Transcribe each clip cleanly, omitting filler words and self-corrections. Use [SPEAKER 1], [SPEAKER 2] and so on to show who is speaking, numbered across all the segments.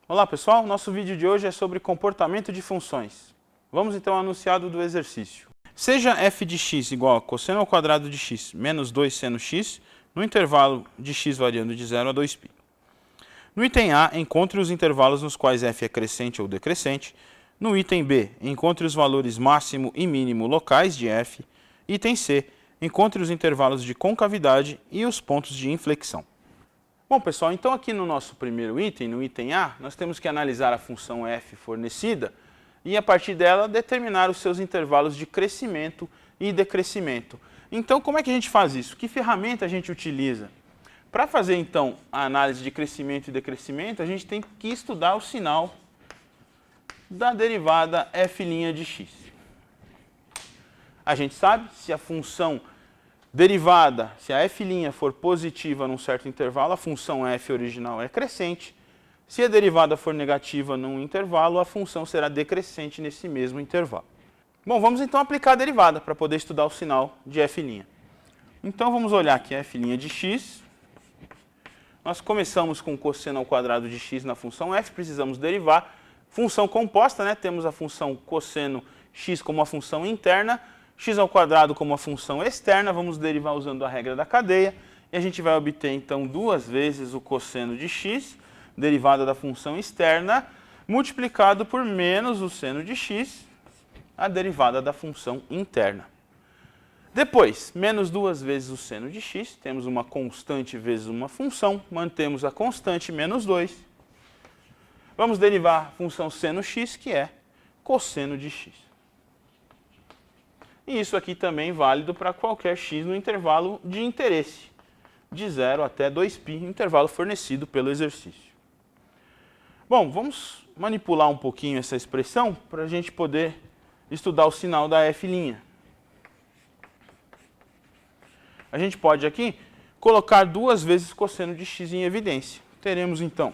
[SPEAKER 1] Olá pessoal, nosso vídeo de hoje é sobre comportamento de funções. Vamos então ao enunciado do exercício. Seja f de x igual a cosseno ao quadrado de x menos 2 seno x, no intervalo de x variando de 0 a 2π. No item A, encontre os intervalos nos quais f é crescente ou decrescente. No item B, encontre os valores máximo e mínimo locais de f. Item C, encontre os intervalos de concavidade e os pontos de inflexão. Bom, pessoal, então aqui no nosso primeiro item, no item A, nós temos que analisar a função f fornecida e, a partir dela, determinar os seus intervalos de crescimento e decrescimento. Então, como é que a gente faz isso? Que ferramenta a gente utiliza? Para fazer, então, a análise de crescimento e decrescimento, a gente tem que estudar o sinal da derivada f' de x. A gente sabe se a função derivada, se a f' for positiva num certo intervalo, a função f original é crescente. Se a derivada for negativa num intervalo, a função será decrescente nesse mesmo intervalo. Bom, vamos então aplicar a derivada para poder estudar o sinal de f'. Então vamos olhar aqui a f' de x. Nós começamos com cosseno ao quadrado de x na função f, precisamos derivar. Função composta, né? Temos a função cosseno x como uma função interna, x ao quadrado como uma função externa, vamos derivar usando a regra da cadeia, e a gente vai obter então duas vezes o cosseno de x, derivada da função externa, multiplicado por menos o seno de x, a derivada da função interna. Depois, menos duas vezes o seno de x, temos uma constante vezes uma função, mantemos a constante menos 2. Vamos derivar a função seno x, que é cosseno de x. E isso aqui também é válido para qualquer x no intervalo de interesse, de 0 até 2π, intervalo fornecido pelo exercício. Bom, vamos manipular um pouquinho essa expressão para a gente poder estudar o sinal da f'. A gente pode aqui colocar duas vezes cosseno de x em evidência. Teremos então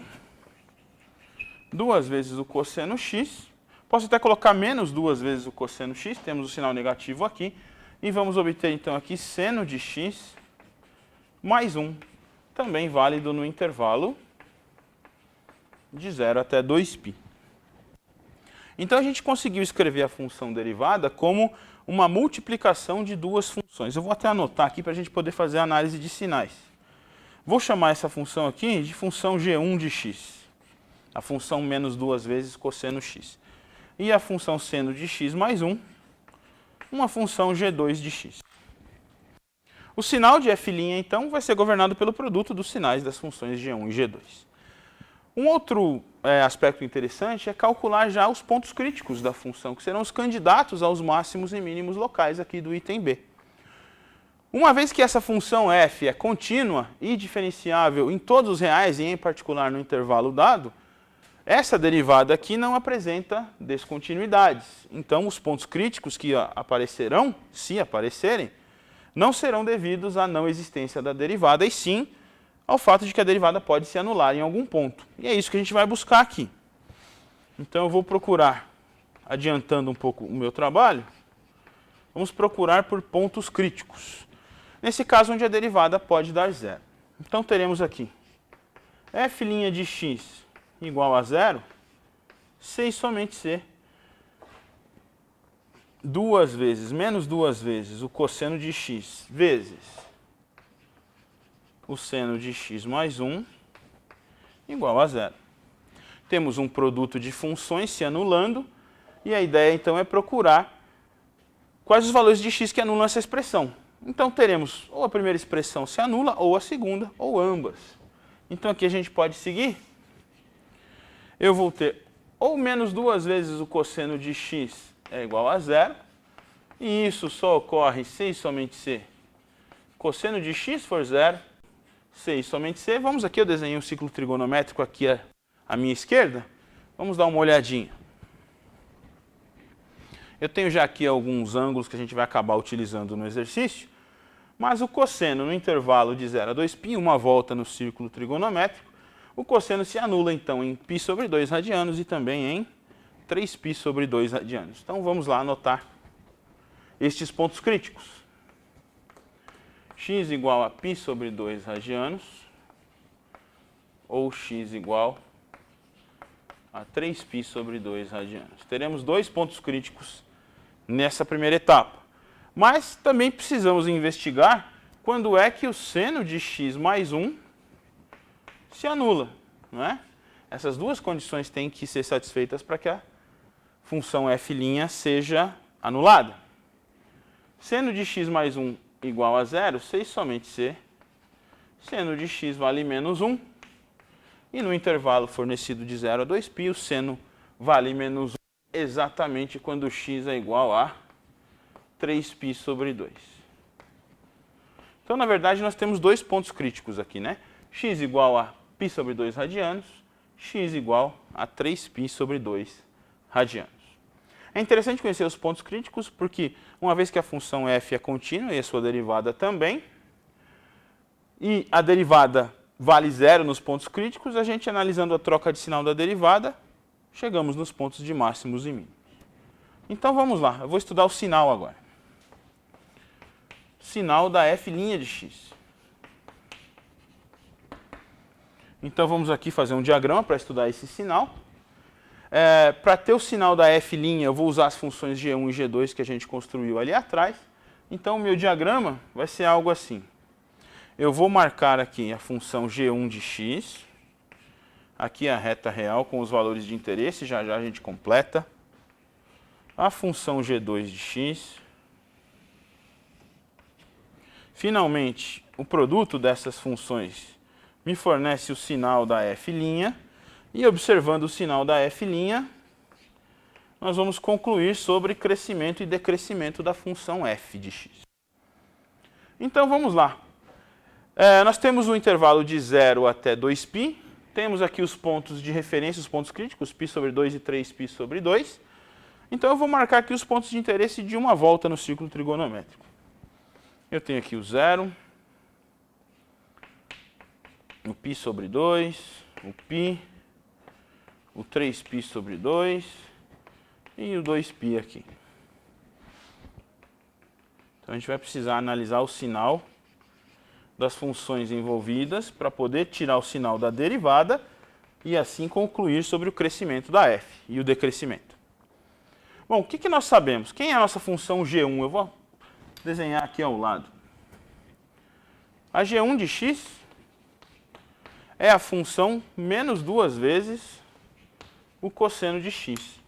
[SPEAKER 1] duas vezes o cosseno x. Posso até colocar menos duas vezes o cosseno x, temos o sinal negativo aqui, e vamos obter então aqui seno de x mais 1, também válido no intervalo de 0 até 2π. Então a gente conseguiu escrever a função derivada como uma multiplicação de duas funções. Eu vou até anotar aqui para a gente poder fazer a análise de sinais. Vou chamar essa função aqui de função g1 de x, a função menos duas vezes cosseno x. E a função seno de x mais 1, uma função g2 de x. O sinal de f', então, vai ser governado pelo produto dos sinais das funções g1 e g2. Um outro aspecto interessante é calcular já os pontos críticos da função, que serão os candidatos aos máximos e mínimos locais aqui do item B. Uma vez que essa função f é contínua e diferenciável em todos os reais, e em particular no intervalo dado, essa derivada aqui não apresenta descontinuidades. Então, os pontos críticos que aparecerão, se aparecerem, não serão devidos à não existência da derivada, e sim ao fato de que a derivada pode se anular em algum ponto. E é isso que a gente vai buscar aqui. Então, eu vou procurar, adiantando um pouco o meu trabalho, vamos procurar por pontos críticos. Nesse caso, onde a derivada pode dar zero. Então, teremos aqui f' de x igual a zero, se e somente se duas vezes, menos duas vezes o cosseno de x vezes o seno de x mais 1 igual a zero. Temos um produto de funções se anulando, e a ideia então é procurar quais os valores de x que anulam essa expressão. Então teremos ou a primeira expressão se anula, ou a segunda, ou ambas. Então aqui a gente pode seguir. Eu vou ter ou menos duas vezes o cosseno de x é igual a zero, e isso só ocorre se e somente se cosseno de x for zero, se e somente se. Vamos aqui, eu desenhei um ciclo trigonométrico aqui à minha esquerda. Vamos dar uma olhadinha. Eu tenho já aqui alguns ângulos que a gente vai acabar utilizando no exercício, mas o cosseno no intervalo de 0 a 2π, uma volta no círculo trigonométrico, o cosseno se anula, então, em π sobre 2 radianos e também em 3π sobre 2 radianos. Então, vamos lá anotar estes pontos críticos. x igual a π sobre 2 radianos, ou x igual a 3π sobre 2 radianos. Teremos dois pontos críticos nessa primeira etapa. Mas também precisamos investigar quando é que o seno de x mais 1 se anula, não é? Essas duas condições têm que ser satisfeitas para que a função f' seja anulada. Seno de x mais 1 igual a 0, se e somente se seno de x vale menos 1, e no intervalo fornecido de 0 a 2π, o seno vale menos 1 exatamente quando x é igual a 3π sobre 2. Então, na verdade, nós temos dois pontos críticos aqui, né? X igual a π sobre 2 radianos, x igual a 3π sobre 2 radianos. É interessante conhecer os pontos críticos porque, uma vez que a função f é contínua e a sua derivada também, e a derivada vale 0 nos pontos críticos, a gente, analisando a troca de sinal da derivada, chegamos nos pontos de máximos e mínimos. Então, vamos lá. Eu vou estudar o sinal agora. Sinal da f' de x. Então, vamos aqui fazer um diagrama para estudar esse sinal. Para ter o sinal da f', eu vou usar as funções g1 e g2 que a gente construiu ali atrás. Então, o meu diagrama vai ser algo assim. Eu vou marcar aqui a função g1 de x. Aqui a reta real com os valores de interesse, já já a gente completa. A função g2 de x. Finalmente, o produto dessas funções me fornece o sinal da f', e observando o sinal da f', nós vamos concluir sobre crescimento e decrescimento da função f de x. Então, vamos lá. Nós temos um intervalo de 0 até 2π, temos aqui os pontos de referência, os pontos críticos, π sobre 2 e 3π sobre 2. Então, eu vou marcar aqui os pontos de interesse de uma volta no círculo trigonométrico. Eu tenho aqui o 0, o π sobre 2, o π, o 3π sobre 2 e o 2π aqui. Então, a gente vai precisar analisar o sinal das funções envolvidas para poder tirar o sinal da derivada e assim concluir sobre o crescimento da f e o decrescimento. Bom, o que nós sabemos? Quem é a nossa função g1? Eu vou desenhar aqui ao lado. A g1 de x é a função menos 2 vezes o cosseno de x.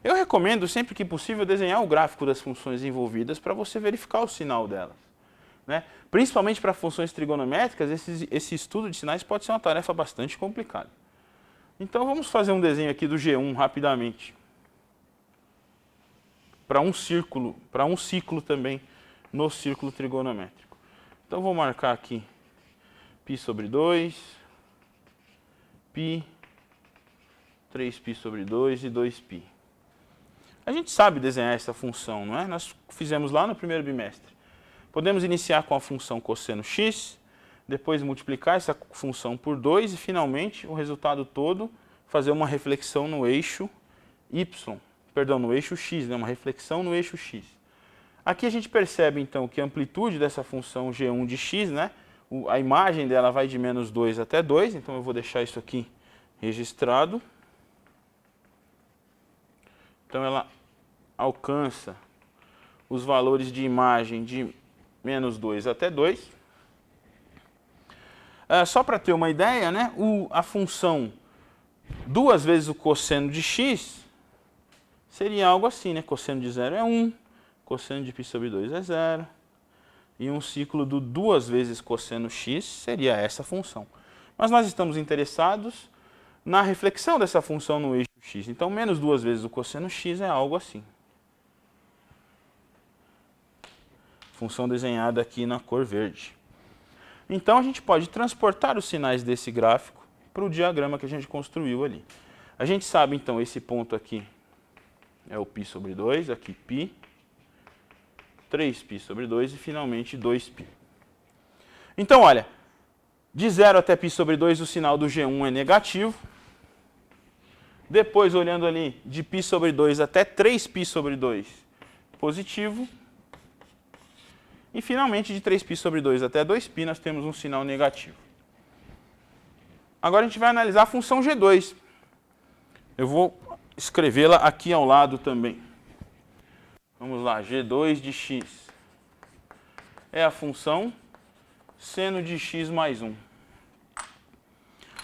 [SPEAKER 1] Eu recomendo, sempre que possível, desenhar o gráfico das funções envolvidas para você verificar o sinal delas, né? Principalmente para funções trigonométricas, esse estudo de sinais pode ser uma tarefa bastante complicada. Então, vamos fazer um desenho aqui do g1 rapidamente. Para um ciclo também no círculo trigonométrico. Então, vou marcar aqui π sobre 2, π, 3π sobre 2 e 2π. A gente sabe desenhar essa função, não é? Nós fizemos lá no primeiro bimestre. Podemos iniciar com a função cosseno x, depois multiplicar essa função por 2 e, finalmente, o resultado todo, fazer uma reflexão no eixo y, perdão, no eixo x, né? Uma reflexão no eixo x. Aqui a gente percebe, então, que a amplitude dessa função g1 de x, né? A imagem dela vai de menos 2 até 2, então eu vou deixar isso aqui registrado. Então, ela alcança os valores de imagem de menos 2 até 2. Só para ter uma ideia, né, a função 2 vezes o cosseno de x seria algo assim, né? Cosseno de 0 é 1, cosseno de π sobre 2 é 0. E um ciclo do 2 vezes cosseno x seria essa função. Mas nós estamos interessados na reflexão dessa função no eixo x. Então, menos 2 vezes o cosseno x é algo assim. Função desenhada aqui na cor verde. Então, a gente pode transportar os sinais desse gráfico para o diagrama que a gente construiu ali. A gente sabe, então, esse ponto aqui é o π sobre 2, aqui π, 3π sobre 2 e, finalmente, 2π. Então, olha, de 0 até π sobre 2, o sinal do G1 é negativo. Depois, olhando ali, de π sobre 2 até 3π sobre 2, positivo. E finalmente, de 3π sobre 2 até 2π, nós temos um sinal negativo. Agora a gente vai analisar a função G2. Eu vou escrevê-la aqui ao lado também. Vamos lá, G2 de x é a função seno de x mais 1.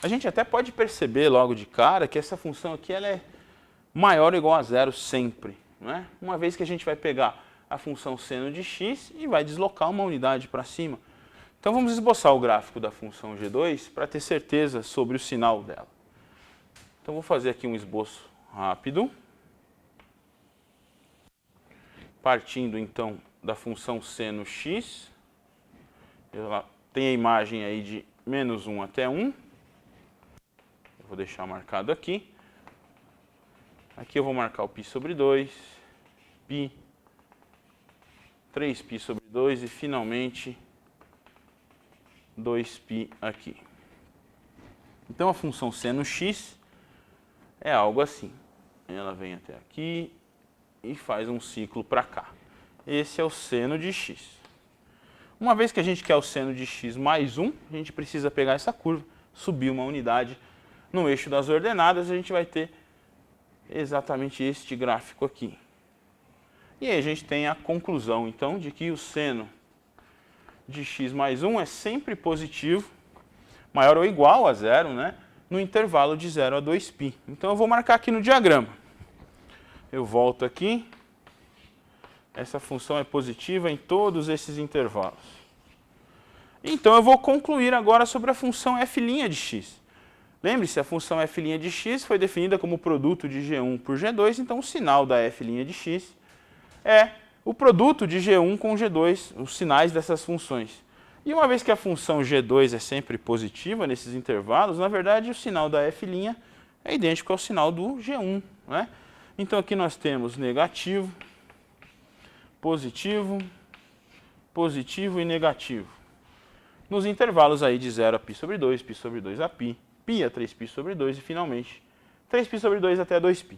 [SPEAKER 1] A gente até pode perceber logo de cara que essa função aqui ela é maior ou igual a zero sempre, não é? Uma vez que a gente vai pegar a função seno de x e vai deslocar uma unidade para cima. Então vamos esboçar o gráfico da função G2 para ter certeza sobre o sinal dela. Então vou fazer aqui um esboço rápido. Partindo então da função seno x, ela tem a imagem aí de menos 1 até 1. Eu vou deixar marcado aqui. Aqui eu vou marcar o π sobre 2, π, 3π sobre 2 e finalmente 2π aqui. Então a função seno x é algo assim. Ela vem até aqui e faz um ciclo para cá. Esse é o seno de x. Uma vez que a gente quer o seno de x mais 1, a gente precisa pegar essa curva, subir uma unidade no eixo das ordenadas, a gente vai ter exatamente este gráfico aqui. E aí a gente tem a conclusão, então, de que o seno de x mais 1 é sempre positivo, maior ou igual a zero, né, no intervalo de 0 a 2π. Então eu vou marcar aqui no diagrama. Eu volto aqui. Essa função é positiva em todos esses intervalos. Então eu vou concluir agora sobre a função f' de x. Lembre-se, a função f' de x foi definida como produto de G1 por G2, então o sinal da f' de x é o produto de G1 com G2, os sinais dessas funções. E uma vez que a função G2 é sempre positiva nesses intervalos, na verdade o sinal da f' é idêntico ao sinal do G1, né? Então aqui nós temos negativo, positivo, positivo e negativo. Nos intervalos aí de 0 a π sobre 2, π sobre 2 a π, π a 3π sobre 2 e finalmente 3π sobre 2 até 2π.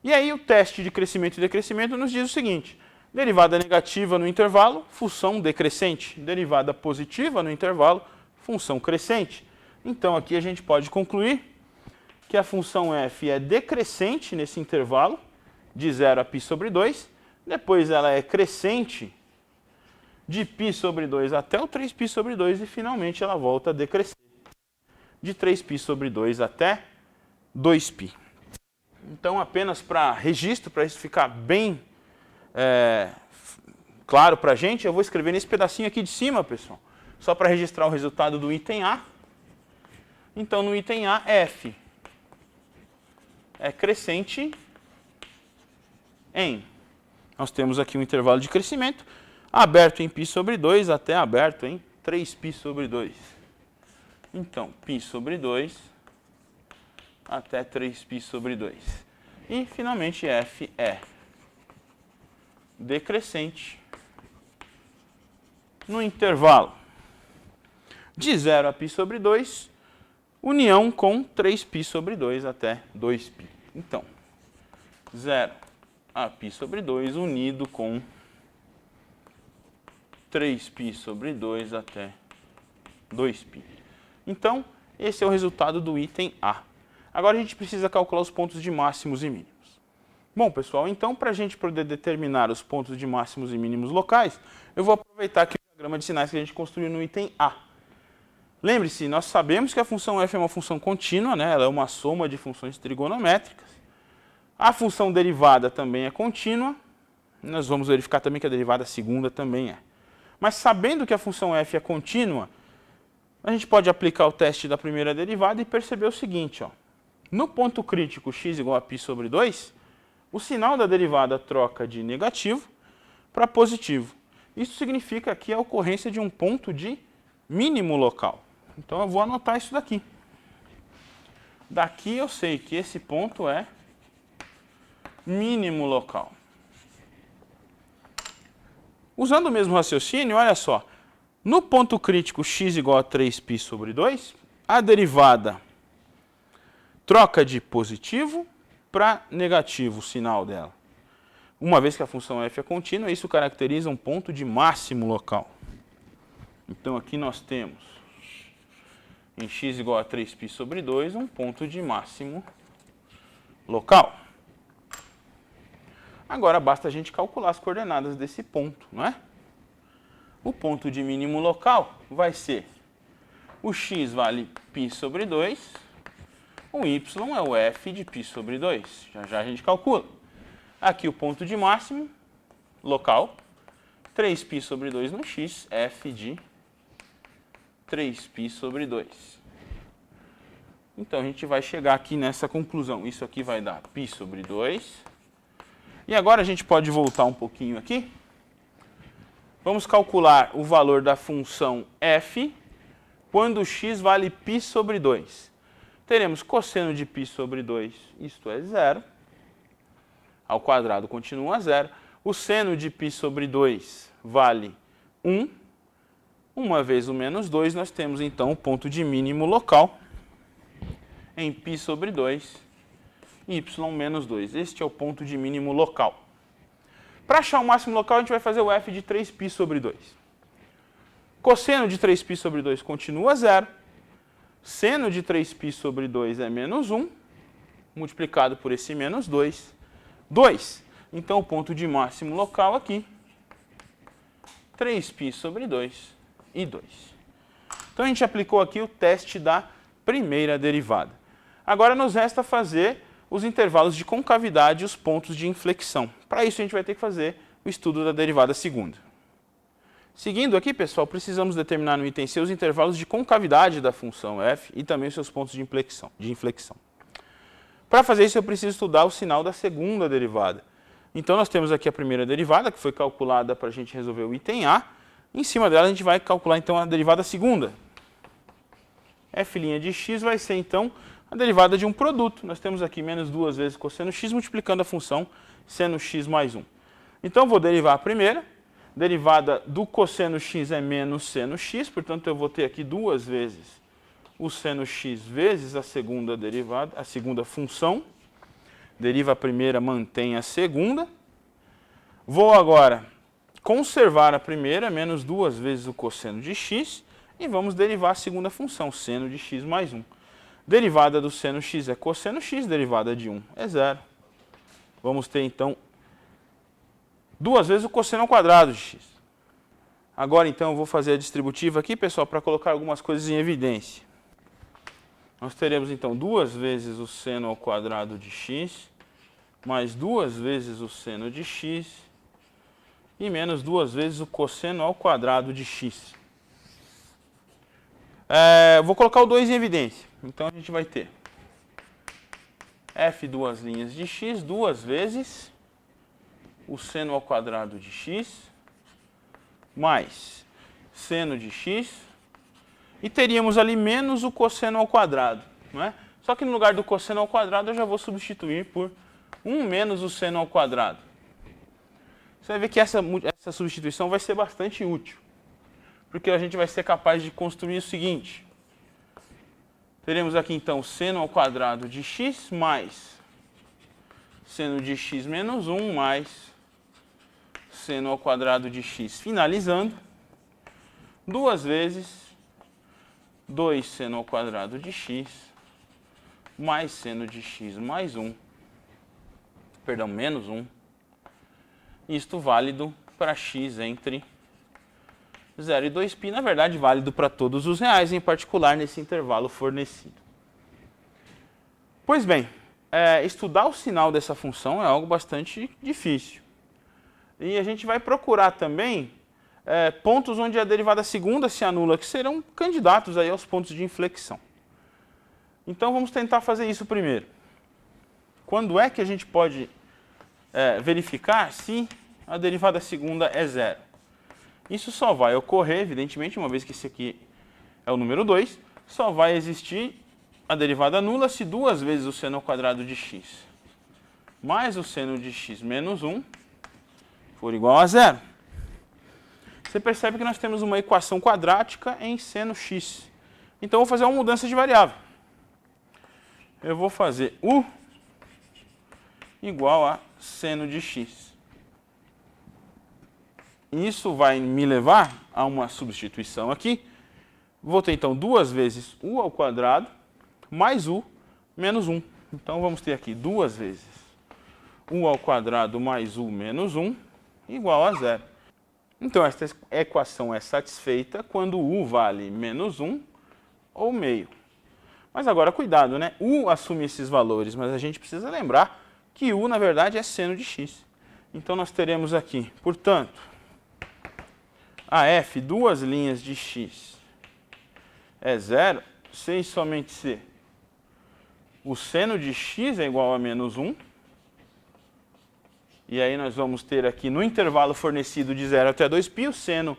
[SPEAKER 1] E aí o teste de crescimento e decrescimento nos diz o seguinte: derivada negativa no intervalo, função decrescente. Derivada positiva no intervalo, função crescente. Então aqui a gente pode concluir que a função f é decrescente nesse intervalo de 0 a π sobre 2, depois ela é crescente de π sobre 2 até o 3π sobre 2 e finalmente ela volta a decrescer de 3π sobre 2 até 2π. Então apenas para registro, para isso ficar bem claro para a gente, eu vou escrever nesse pedacinho aqui de cima, pessoal, só para registrar o resultado do item A. Então no item A, f é crescente em, nós temos aqui um intervalo de crescimento, aberto em π sobre 2 até aberto em 3π sobre 2. Então, π sobre 2 até 3π sobre 2. E, finalmente, f é decrescente no intervalo de 0 a π sobre 2, união com 3π sobre 2 até 2π. Então, 0 a π sobre 2 unido com 3π sobre 2 até 2π. Então, esse é o resultado do item A. Agora a gente precisa calcular os pontos de máximos e mínimos. Bom, pessoal, então para a gente poder determinar os pontos de máximos e mínimos locais, eu vou aproveitar aqui o diagrama de sinais que a gente construiu no item A. Lembre-se, nós sabemos que a função f é uma função contínua, né? Ela é uma soma de funções trigonométricas. A função derivada também é contínua. Nós vamos verificar também que a derivada segunda também é. Mas sabendo que a função f é contínua, a gente pode aplicar o teste da primeira derivada e perceber o seguinte, ó. No ponto crítico x igual a π sobre 2, o sinal da derivada troca de negativo para positivo. Isso significa aqui a ocorrência de um ponto de mínimo local. Então eu vou anotar isso daqui. Daqui eu sei que esse ponto é mínimo local. Usando o mesmo raciocínio, olha só. No ponto crítico x igual a 3π sobre 2, a derivada troca de positivo para negativo o sinal dela. uma vez que a função f é contínua, isso caracteriza um ponto de máximo local. Então aqui nós temos, em x igual a 3π sobre 2, um ponto de máximo local. Agora basta a gente calcular as coordenadas desse ponto, não é? O ponto de mínimo local vai ser o x vale π sobre 2, o y é o f de π sobre 2. Já já a gente calcula. Aqui o ponto de máximo local, 3π sobre 2 no x, f de 3π sobre 2. Então a gente vai chegar aqui nessa conclusão. Isso aqui vai dar π sobre 2. E agora a gente pode voltar um pouquinho aqui. Vamos calcular o valor da função f quando x vale π sobre 2. Teremos cosseno de π sobre 2, isto é 0. Ao quadrado continua 0. O seno de π sobre 2 vale 1. Uma vez o menos 2, nós temos então o ponto de mínimo local em π sobre 2, y menos 2. Este é o ponto de mínimo local. Para achar o máximo local, a gente vai fazer o f de 3π sobre 2. Cosseno de 3π sobre 2 continua 0. Seno de 3π sobre 2 é menos 1, multiplicado por esse menos 2, 2. Então, o ponto de máximo local aqui, 3π sobre 2 e 2. Então, a gente aplicou aqui o teste da primeira derivada. Agora, nos resta fazer os intervalos de concavidade e os pontos de inflexão. Para isso, a gente vai ter que fazer o estudo da derivada segunda. Seguindo aqui, pessoal, precisamos determinar no item C os intervalos de concavidade da função f e também os seus pontos de inflexão. Para fazer isso, eu preciso estudar o sinal da segunda derivada. Então, nós temos aqui a primeira derivada, que foi calculada para a gente resolver o item A. Em cima dela, a gente vai calcular, então, a derivada segunda. F' de x vai ser, então, a derivada de um produto. Nós temos aqui menos 2 vezes cosseno x multiplicando a função seno x mais 1. Então, eu vou derivar a primeira. Derivada do cosseno x é menos seno x, portanto, eu vou ter aqui 2 vezes o seno x vezes a segunda derivada, a segunda função. Deriva a primeira, mantém a segunda. Vou agora conservar a primeira, menos 2 vezes o cosseno de x, e vamos derivar a segunda função, seno de x mais 1. Derivada do seno x é cosseno x, derivada de 1 é 0. Vamos ter, então, 2 vezes o cosseno ao quadrado de x. Agora, então, eu vou fazer a distributiva aqui, pessoal, para colocar algumas coisas em evidência. Nós teremos, então, 2 vezes o seno ao quadrado de x, mais 2 vezes o seno de x, e menos 2 vezes o cosseno ao quadrado de x. Vou colocar o 2 em evidência. Então, a gente vai ter f duas linhas de x, 2 vezes o seno ao quadrado de x, mais seno de x, e teríamos ali menos o cosseno ao quadrado, não é? Só que no lugar do cosseno ao quadrado eu já vou substituir por 1 menos o seno ao quadrado. Você vai ver que essa substituição vai ser bastante útil, porque a gente vai ser capaz de construir o seguinte. Teremos aqui então seno ao quadrado de x mais seno de x menos 1 mais seno ao quadrado de x, finalizando, 2 vezes 2 seno ao quadrado de x mais seno de x mais 1, menos 1, isto válido para x entre 0 e 2π, na verdade válido para todos os reais, em particular nesse intervalo fornecido. Pois bem, estudar o sinal dessa função é algo bastante difícil. E a gente vai procurar também pontos onde a derivada segunda se anula, que serão candidatos aí aos pontos de inflexão. Então vamos tentar fazer isso primeiro. Quando é que a gente pode verificar se a derivada segunda é 0? Isso só vai ocorrer, evidentemente, uma vez que esse aqui é o número 2, só vai existir a derivada nula se 2 vezes o seno ao quadrado de x mais o seno de x menos 1 for igual a 0. Você percebe que nós temos uma equação quadrática em seno x. Então, eu vou fazer uma mudança de variável. Eu vou fazer u igual a seno de x. isso vai me levar a uma substituição aqui. Vou ter então 2 vezes u ao quadrado mais u menos 1. Então vamos ter aqui 2 vezes u ao quadrado mais u menos 1 igual a 0. Então esta equação é satisfeita quando u vale menos 1 ou meio. Mas agora cuidado, né? U assume esses valores, mas a gente precisa lembrar que u na verdade é seno de x. Então nós teremos aqui, portanto, a f, 2 linhas de x é 0, se e somente se o seno de x é igual a menos 1. E aí nós vamos ter aqui no intervalo fornecido de 0 até 2π, o seno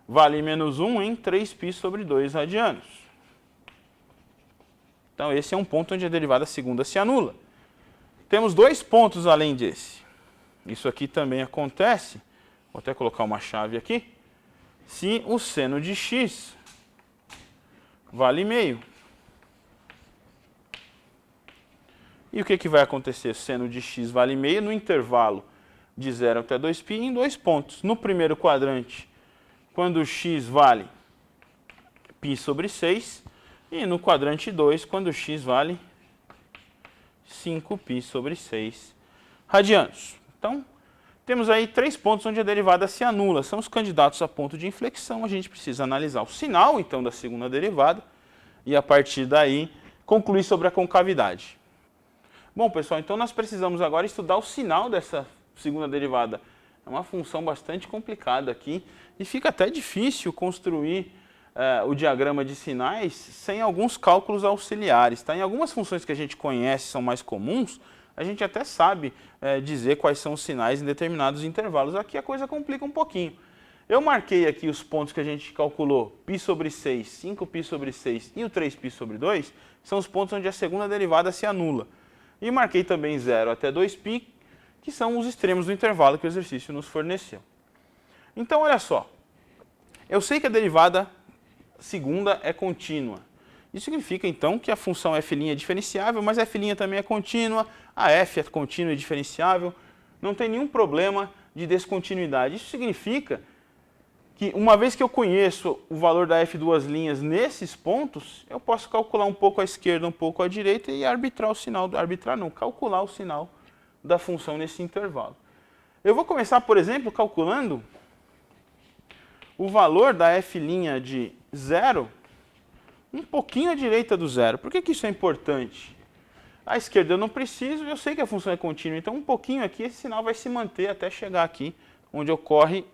[SPEAKER 1] vale menos 1 em 3π sobre 2 radianos. Então esse é um ponto onde a derivada segunda se anula. Temos 2 pontos além desse. Isso aqui também acontece, vou até colocar uma chave aqui, se o seno de x vale meio. E o que vai acontecer? Seno de x vale meio no intervalo de 0 até 2π em 2 pontos. No primeiro quadrante, quando x vale π sobre 6, e no quadrante 2, quando x vale 5π sobre 6 radianos. Então, temos aí 3 pontos onde a derivada se anula. São os candidatos a ponto de inflexão. A gente precisa analisar o sinal, então, da segunda derivada e, a partir daí, concluir sobre a concavidade. Bom, pessoal, então nós precisamos agora estudar o sinal dessa segunda derivada. É uma função bastante complicada aqui e fica até difícil construir o diagrama de sinais sem alguns cálculos auxiliares. Tá? Em algumas funções que a gente conhece, são mais comuns, a gente até sabe dizer quais são os sinais em determinados intervalos. Aqui a coisa complica um pouquinho. Eu marquei aqui os pontos que a gente calculou, π sobre 6, 5π sobre 6 e o 3π sobre 2, são os pontos onde a segunda derivada se anula. E marquei também 0 até 2π, que são os extremos do intervalo que o exercício nos forneceu. Então, olha só. Eu sei que a derivada segunda é contínua. Isso significa, então, que a função f' é diferenciável, mas f' também é contínua, a f é contínua e diferenciável. Não tem nenhum problema de descontinuidade. Isso significa que, uma vez que eu conheço o valor da f duas linhas nesses pontos, eu posso calcular um pouco à esquerda, um pouco à direita e arbitrar o sinal, calcular o sinal da função nesse intervalo. Eu vou começar, por exemplo, calculando o valor da f' de 0 um pouquinho à direita do zero. Por que isso é importante? À esquerda eu não preciso, eu sei que a função é contínua, então um pouquinho aqui esse sinal vai se manter até chegar aqui, onde ocorre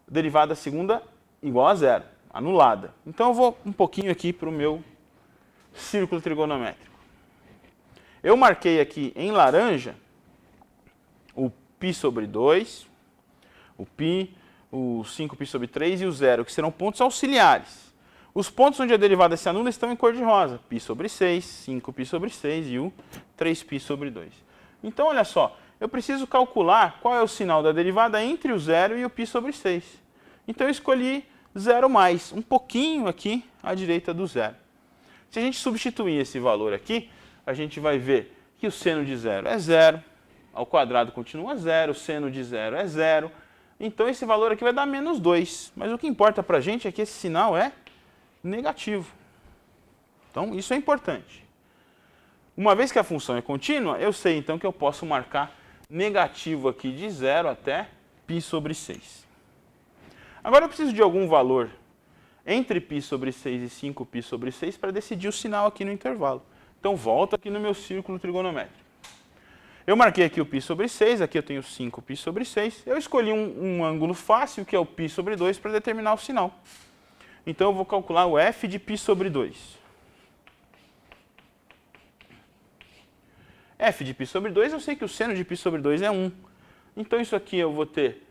[SPEAKER 1] derivada segunda igual a 0, anulada. Então eu vou um pouquinho aqui para o meu círculo trigonométrico. Eu marquei aqui em laranja o π sobre 2, o π, o 5π sobre 3 e o 0, que serão pontos auxiliares. Os pontos onde a derivada se anula estão em cor de rosa, π sobre 6, 5π sobre 6 e o 3π sobre 2. Então, olha só, eu preciso calcular qual é o sinal da derivada entre o 0 e o π sobre 6. Então eu escolhi 0 mais, um pouquinho aqui à direita do 0. Se a gente substituir esse valor aqui, a gente vai ver que o seno de 0 é 0, ao quadrado continua 0, o seno de 0 é 0. Então esse valor aqui vai dar menos 2. Mas o que importa para a gente é que esse sinal é negativo. Então isso é importante. Uma vez que a função é contínua, eu sei então que eu posso marcar negativo aqui de 0 até π sobre 6. Agora eu preciso de algum valor entre π sobre 6 e 5π sobre 6 para decidir o sinal aqui no intervalo. Então volto aqui no meu círculo trigonométrico. Eu marquei aqui o π sobre 6, aqui eu tenho 5π sobre 6. Eu escolhi um ângulo fácil, que é o π sobre 2, para determinar o sinal. Então eu vou calcular o f de π sobre 2. F de π sobre 2, eu sei que o seno de π sobre 2 é 1. Então isso aqui eu vou ter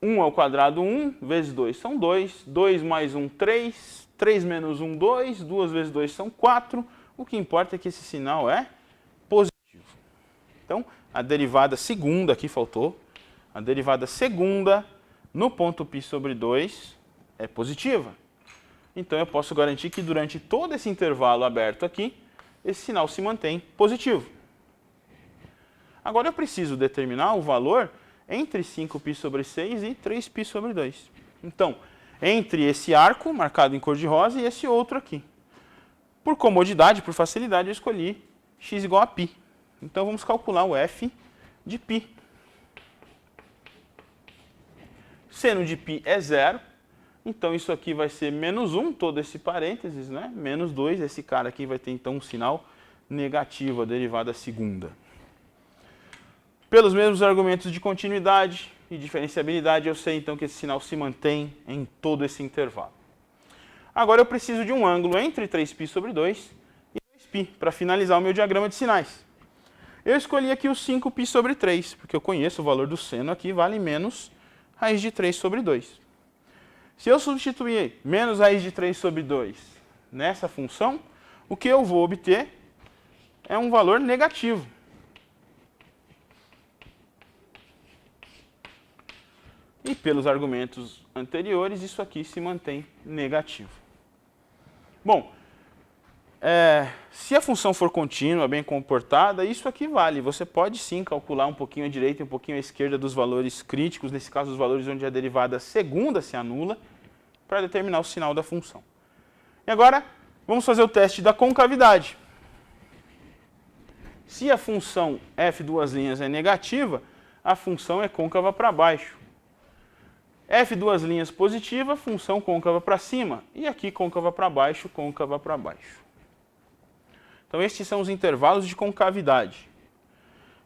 [SPEAKER 1] 1 ao quadrado 1, vezes 2 são 2, 2 mais 1, 3, 3 menos 1, 2, 2 vezes 2 são 4. O que importa é que esse sinal é positivo. Então, a derivada segunda, aqui faltou, a derivada segunda no ponto π sobre 2 é positiva. Então eu posso garantir que durante todo esse intervalo aberto aqui, esse sinal se mantém positivo. Agora eu preciso determinar o valor entre 5π sobre 6 e 3π sobre 2. Então, entre esse arco, marcado em cor de rosa, e esse outro aqui. Por comodidade, por facilidade, eu escolhi x igual a π. Então, vamos calcular o f de π. Seno de π é 0, então isso aqui vai ser menos 1, todo esse parênteses, né? Menos 2, esse cara aqui vai ter então um sinal negativo, a derivada segunda. Pelos mesmos argumentos de continuidade e diferenciabilidade, eu sei então que esse sinal se mantém em todo esse intervalo. Agora eu preciso de um ângulo entre 3π sobre 2 e 2π para finalizar o meu diagrama de sinais. Eu escolhi aqui o 5π sobre 3, porque eu conheço o valor do seno aqui, vale menos raiz de 3 sobre 2. Se eu substituir menos raiz de 3 sobre 2 nessa função, o que eu vou obter é um valor negativo. E pelos argumentos anteriores, isso aqui se mantém negativo. Bom, se a função for contínua, bem comportada, isso aqui vale. Você pode sim calcular um pouquinho à direita e um pouquinho à esquerda dos valores críticos, nesse caso os valores onde a derivada segunda se anula, para determinar o sinal da função. E agora, vamos fazer o teste da concavidade. Se a função f duas linhas é negativa, a função é côncava para baixo. F duas linhas positiva, função côncava para cima. E aqui côncava para baixo, côncava para baixo. Então estes são os intervalos de concavidade.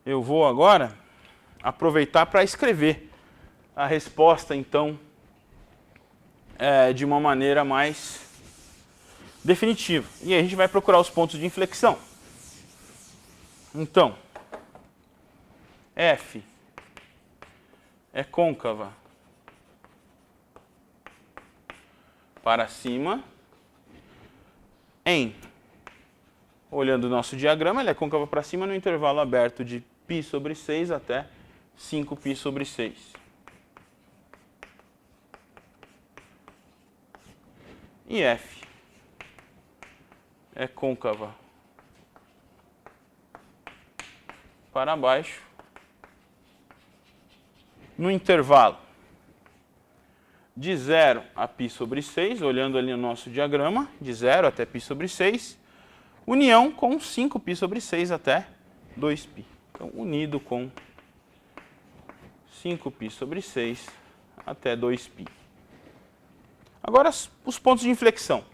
[SPEAKER 1] Eu vou agora aproveitar para escrever a resposta, então, de uma maneira mais definitiva. E aí a gente vai procurar os pontos de inflexão. Então, F é côncava para cima em, olhando o nosso diagrama, ele é côncava para cima no intervalo aberto de π sobre 6 até 5π sobre 6. E F é côncava para baixo no intervalo de 0 a π sobre 6, olhando ali no nosso diagrama, de 0 até π sobre 6, união com 5π sobre 6 até 2π. Então, unido com 5π sobre 6 até 2π. Agora, os pontos de inflexão.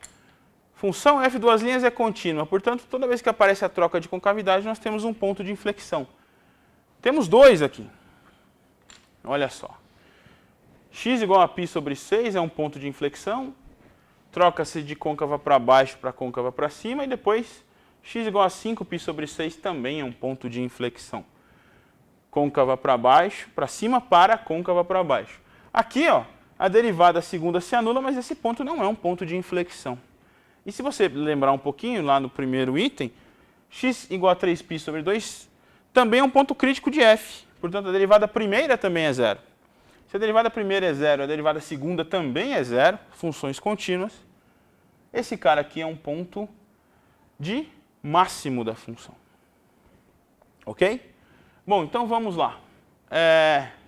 [SPEAKER 1] Função f duas linhas é contínua, portanto, toda vez que aparece a troca de concavidade, nós temos um ponto de inflexão. Temos dois aqui. Olha só. X igual a π sobre 6 é um ponto de inflexão, troca-se de côncava para baixo para côncava para cima, e depois x igual a 5π sobre 6 também é um ponto de inflexão. Côncava para baixo, para cima para côncava para baixo. Aqui, ó, a derivada segunda se anula, mas esse ponto não é um ponto de inflexão. E se você lembrar um pouquinho, lá no primeiro item, x igual a 3π sobre 2 também é um ponto crítico de f. Portanto, a derivada primeira também é zero. Se a derivada primeira é zero, a derivada segunda também é zero, funções contínuas. Esse cara aqui é um ponto de máximo da função. Ok? Bom, então vamos lá.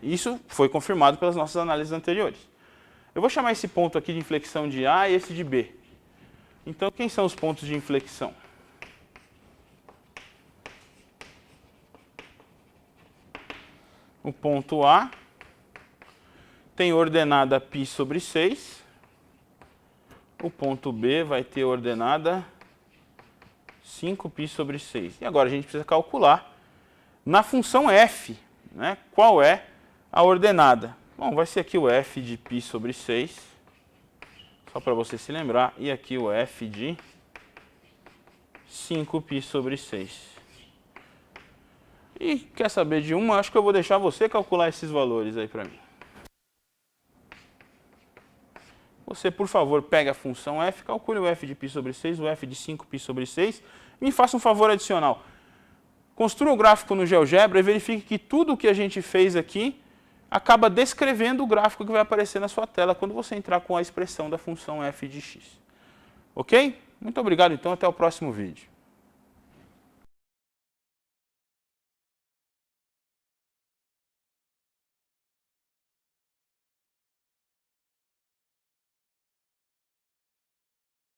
[SPEAKER 1] Isso foi confirmado pelas nossas análises anteriores. Eu vou chamar esse ponto aqui de inflexão de A e esse de B. Então, quem são os pontos de inflexão? O ponto A tem ordenada π sobre 6. O ponto B vai ter ordenada 5π sobre 6. E agora a gente precisa calcular na função f, né, qual é a ordenada. Bom, vai ser aqui o f de π sobre 6, só para você se lembrar, e aqui o f de 5π sobre 6. E quer saber de uma? Acho que eu vou deixar você calcular esses valores aí para mim. Você, por favor, pega a função f, calcule o f de π sobre 6, o f de 5π sobre 6, e me faça um favor adicional. Construa o gráfico no GeoGebra e verifique que tudo o que a gente fez aqui acaba descrevendo o gráfico que vai aparecer na sua tela quando você entrar com a expressão da função f de x. Ok? Muito obrigado, então. Até o próximo vídeo.